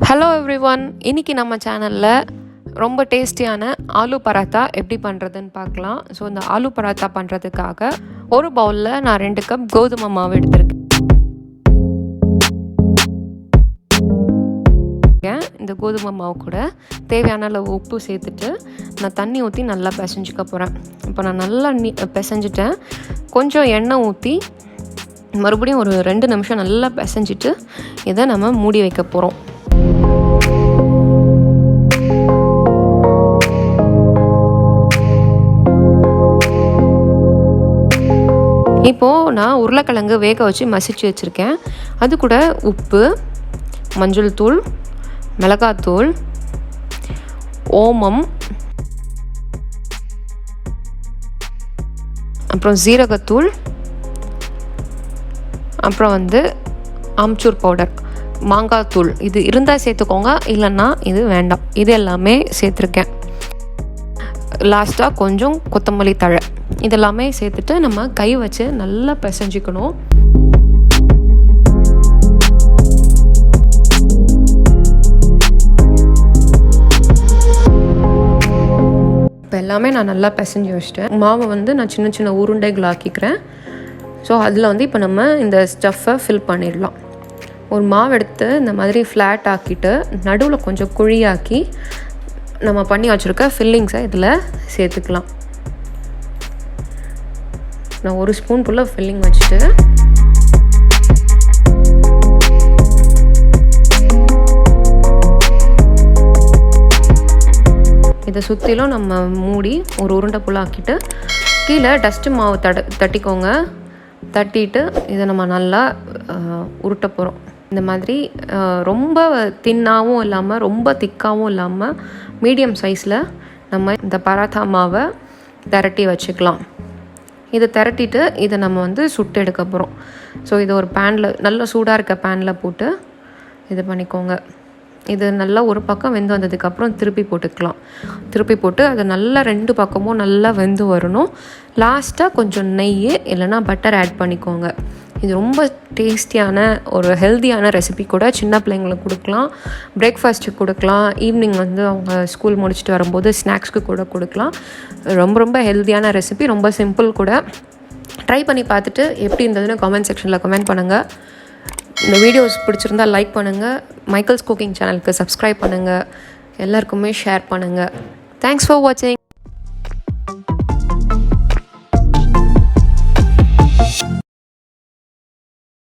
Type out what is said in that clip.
Hello everyone, இன்றைக்கி நம்ம சேனலில் ரொம்ப டேஸ்டியான ஆலு பராத்தா எப்படி பண்ணுறதுன்னு பார்க்கலாம். ஸோ இந்த ஆலு பராத்தா பண்ணுறதுக்காக ஒரு பவுலில் நான் 2 கப் கோதுமை மாவு எடுத்திருக்கேன். இந்த கோதுமை மாவு கூட தேவையான அளவு உப்பு சேர்த்துட்டு நான் தண்ணி ஊற்றி நல்லா பிசைஞ்சிக்க போகிறேன். இப்போ நான் நல்லா பிசைஞ்சிட்டேன். கொஞ்சம் எண்ணெய் ஊற்றி மறுபடியும் ஒரு 2 நிமிஷம் நல்லா பிசைஞ்சிட்டு இதை நம்ம மூடி வைக்க போகிறோம். இப்போது நான் உருளைக்கிழங்கு வேக வச்சு மசிச்சு வச்சுருக்கேன். அது கூட உப்பு, மஞ்சள் தூள், மிளகாத்தூள், ஓமம், அப்புறம் ஜீரகத்தூள், அப்புறம் ஆம்ச்சூர் பவுடர், மாங்காய் தூள் இது இருந்தால் சேர்த்துக்கோங்க, இல்லைன்னா இது வேண்டாம். இது எல்லாமே சேர்த்துருக்கேன். லாஸ்ட்டாக கொஞ்சம் கொத்தமல்லி தழை இதெல்லாமே சேர்த்துட்டு நம்ம கை வச்சு நல்லா பிசைஞ்சிக்கணும். இப்போ எல்லாமே நான் நல்லா பிசைஞ்சு வச்சிட்டேன். மாவை நான் சின்ன சின்ன உருண்டைகள் ஆக்கிக்கிறேன். ஸோ அதில் இப்போ நம்ம இந்த ஸ்டஃப்பை ஃபில் பண்ணிடலாம். ஒரு மாவு எடுத்து இந்த மாதிரி ஃப்ளாட் ஆக்கிட்டு நடுவில் கொஞ்சம் குழியாக்கி நம்ம பண்ணி வச்சுருக்க ஃபில்லிங்ஸை இதில் சேர்த்துக்கலாம். நான் 1 ஸ்பூன் ஃபுல்லாக ஃபில்லிங் வச்சுட்டு இதை சுற்றிலும் நம்ம மூடி ஒரு உருண்டை புல்லாக்கிட்டு கீழே டஸ்ட்டு மாவு தட்டிக்கோங்க. தட்டிட்டு இதை நம்ம நல்லா உருட்ட போகிறோம். இந்த மாதிரி ரொம்ப தின்னாகவும் இல்லாமல் ரொம்ப திக்காகவும் இல்லாமல் மீடியம் சைஸில் நம்ம இந்த பராத்தா மாவை திரட்டி வச்சுக்கலாம். இதை திரட்டிட்டு இதை நம்ம சுட்டு எடுக்க போகிறோம். ஸோ இதை ஒரு பேனில் நல்ல சூடாக இருக்க பேனில் போட்டு இது பண்ணிக்கோங்க. இது நல்லா ஒரு பக்கம் வெந்து வந்ததுக்கப்புறம் திருப்பி போட்டுக்கலாம். திருப்பி போட்டு அதை நல்லா 2 பக்கமும் நல்லா வெந்து வரணும். லாஸ்ட்டாக கொஞ்சம் நெய் இல்லைன்னா பட்டர் ஆட் பண்ணிக்கோங்க. இது ரொம்ப டேஸ்டியான ஒரு ஹெல்த்தியான ரெசிபி கூட. சின்ன பிள்ளைங்களுக்கு கொடுக்கலாம், பிரேக்ஃபாஸ்ட்டுக்கு கொடுக்கலாம், ஈவினிங் அவங்க ஸ்கூல் முடிச்சுட்டு வரும்போது ஸ்நாக்ஸ்க்கு கூட கொடுக்கலாம். ரொம்ப ரொம்ப ஹெல்த்தியான ரெசிபி, ரொம்ப சிம்பிள் கூட. ட்ரை பண்ணி பார்த்துட்டு எப்படி இருந்ததுன்னு கமெண்ட் செக்ஷனில் கமெண்ட் பண்ணுங்கள். இந்த வீடியோஸ் பிடிச்சிருந்தால் லைக் பண்ணுங்கள். மைக்கேல்ஸ் குக்கிங் சேனலுக்கு சப்ஸ்கிரைப் பண்ணுங்கள். எல்லாருக்குமே ஷேர் பண்ணுங்கள். தேங்க்ஸ் ஃபார் வாட்சிங்.